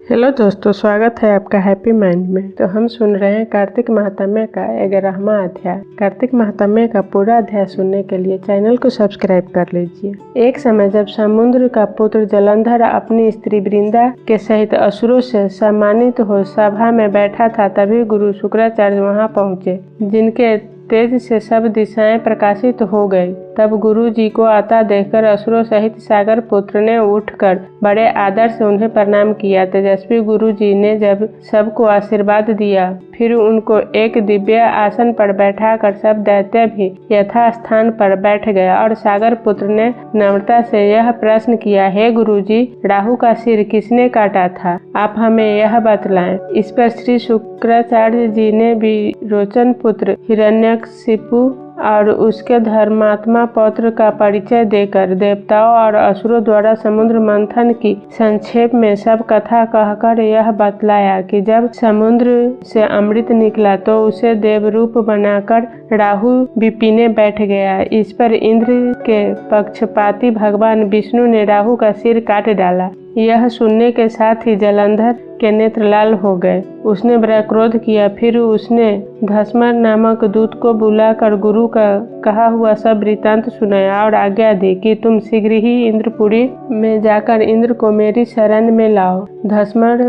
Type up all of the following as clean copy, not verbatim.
Hello दोस्तों, स्वागत है आपका हैप्पी माइंड में। तो हम सुन रहे हैं कार्तिक महात्म्य का 11वां अध्याय। कार्तिक महात्म्य का पूरा अध्याय सुनने के लिए चैनल को सब्सक्राइब कर लीजिए। एक समय जब समुद्र का पुत्र जलंधर अपनी स्त्री वृंदा के सहित असुरों से सम्मानित हो सभा में बैठा था, तभी गुरु शुक्राचार्य वहां पहुंचे, जिनके तेज से सब दिशाएं प्रकाशित हो गई। तब गुरु जी को आता देखकर असुरों सहित सागर पुत्र ने उठकर बड़े आदर से उन्हें प्रणाम किया। तेजस्वी गुरु जी ने जब सबको आशीर्वाद दिया, फिर उनको एक दिव्य आसन पर बैठाकर सब दैत्य भी यथा स्थान पर बैठ गया और सागर पुत्र ने नम्रता से यह प्रश्न किया, हे गुरु जी, राहु का सिर किसने काटा था? आप हमें यह बतलाएं। इस पर श्री शुक्राचार्य जी ने विरोचन पुत्र हिरण्यकशिपु और उसके धर्मात्मा पौत्र का परिचय देकर देवताओं और असुरों द्वारा समुद्र मंथन की संक्षेप में सब कथा कहकर यह बतलाया कि जब समुद्र से अमृत निकला तो उसे देवरूप बनाकर राहु विपीने बैठ गया। इस पर इंद्र के पक्षपाती भगवान विष्णु ने राहु का सिर काट डाला। यह सुनने के साथ ही जलंधर के नेत्र लाल हो गए। उसने बड़ा क्रोध किया। फिर उसने धस्मर नामक दूत को बुलाकर गुरु का कहा हुआ सब वृत्तांत सुनाया और आज्ञा दी कि तुम शीघ्र ही इंद्रपुरी में जाकर इंद्र को मेरी शरण में लाओ। धस्मर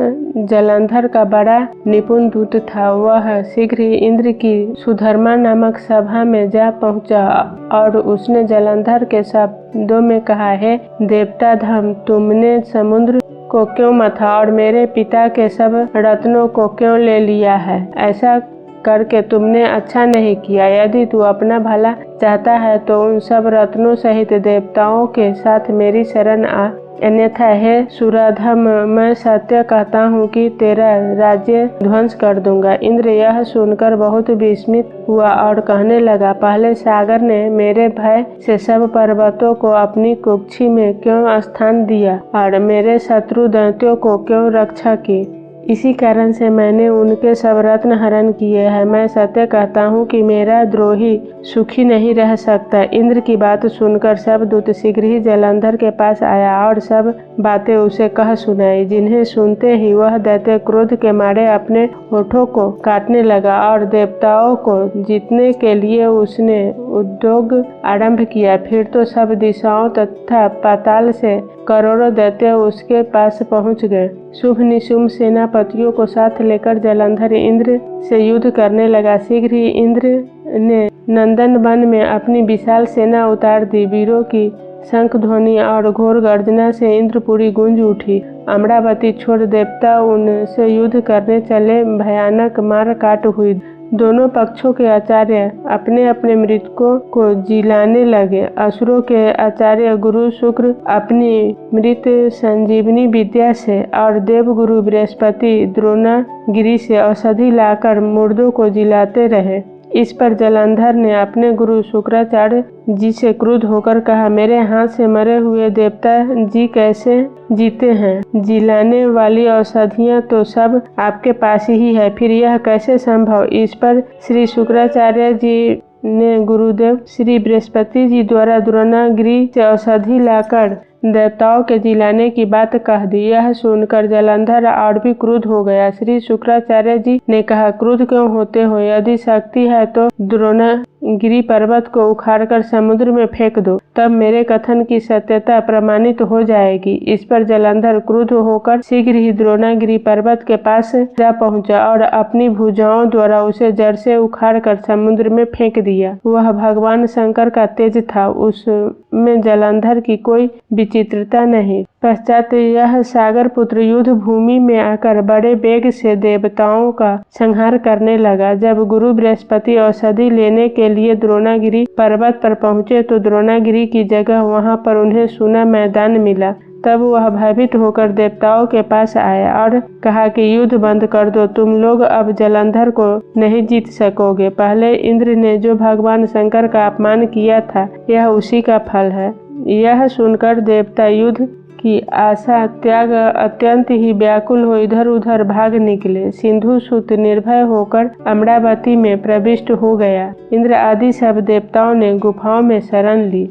जलंधर का बड़ा निपुण दूत था। वह शीघ्र ही इंद्र की सुधर्मा नामक सभा में जा पहुंचा और उसने जलंधर के शब्दों में कहा, हे देवता धम, तुमने समुद्र को क्यों मथा और मेरे पिता के सब रत्नों को क्यों ले लिया है? ऐसा करके तुमने अच्छा नहीं किया। यदि तू अपना भला चाहता है तो उन सब रत्नों सहित देवताओं के साथ मेरी शरण आ, अन्यथा हे सुराधम, मैं सत्य कहता हूँ कि तेरा राज्य ध्वंस कर दूंगा। इंद्र यह सुनकर बहुत विस्मित हुआ और कहने लगा, पहले सागर ने मेरे भय से सब पर्वतों को अपनी कुक्षी में क्यों स्थान दिया और मेरे शत्रु दैत्यों को क्यों रक्षा की? इसी कारण से मैंने उनके सब रत्न हरण किए हैं। मैं सत्य कहता हूँ कि मेरा द्रोही सुखी नहीं रह सकता। इंद्र की बात सुनकर सब दूत शीघ्र ही जलंधर के पास आया और सब बातें उसे कह सुनाई, जिन्हें सुनते ही वह दैत्य क्रोध के मारे अपने होठों को काटने लगा और देवताओं को जीतने के लिए उसने उद्योग आरंभ किया। फिर तो सब दिशाओं तथा पाताल से करोड़ों दैत्य उसके पास पहुंच गए। शुभ निशुम्भ सेनापतियों को साथ लेकर जलंधर इंद्र से युद्ध करने लगा। शीघ्र ही इंद्र ने नंदन वन में अपनी विशाल सेना उतार दी। वीरों की शंख ध्वनि और घोर गर्जना से इंद्रपुरी गूंज उठी। अमरावती छोड़ देवता उनसे युद्ध करने चले। भयानक मार काट हुई। दोनों पक्षों के आचार्य अपने अपने मृतकों को जिलाने लगे। असुरों के आचार्य गुरु शुक्र अपनी मृत संजीवनी विद्या से और देवगुरु बृहस्पति द्रोणागिरी से औषधि लाकर मुर्दों को जिलाते रहे। इस पर जलंधर ने अपने गुरु शुक्राचार्य जी से क्रुद्ध होकर कहा, मेरे हाथ से मरे हुए देवता जी कैसे जीते हैं? जिलाने वाली औषधियां तो सब आपके पास ही है, फिर यह कैसे संभव? इस पर श्री शुक्राचार्य जी ने गुरुदेव श्री बृहस्पति जी द्वारा द्रोणागिरी से औषधि लाकर देवताओं के जिलाने की बात कह दी। यह सुनकर जलंधर और भी क्रुद्ध हो गया। श्री शुक्राचार्य जी ने कहा, क्रुद्ध क्यों होते हो? यदि शक्ति है तो द्रोणागिरी पर्वत को उखाड़कर समुद्र में फेंक दो, तब मेरे कथन की सत्यता प्रमाणित हो जाएगी। इस पर जलंधर क्रुद्ध होकर शीघ्र ही द्रोणागिरी पर्वत के पास जा पहुंचा और अपनी भुजाओं द्वारा उसे जड़ से उखाड़कर समुद्र में फेंक दिया। वह भगवान शंकर का तेज था, उसमें जलंधर की कोई विचित्रता नहीं। पश्चात यह सागर पुत्र युद्ध भूमि में आकर बड़े वेग से देवताओं का संहार करने लगा। जब गुरु बृहस्पति औषधि लेने के लिए द्रोणागिरी पर्वत पर पहुंचे तो द्रोणागिरी की जगह वहां पर उन्हें सूना मैदान मिला। तब वह भयभीत होकर देवताओं के पास आया और कहा कि युद्ध बंद कर दो, तुम लोग अब जलंधर को नहीं जीत सकोगे। पहले इंद्र ने जो भगवान शंकर का अपमान किया था, यह उसी का फल है। यह सुनकर देवता युद्ध की आशा त्याग अत्यंत ही व्याकुल हो इधर उधर भाग निकले। सिंधु सुत निर्भय होकर अमरावती में प्रविष्ट हो गया। इंद्र आदि सब देवताओं ने गुफाओं में शरण ली।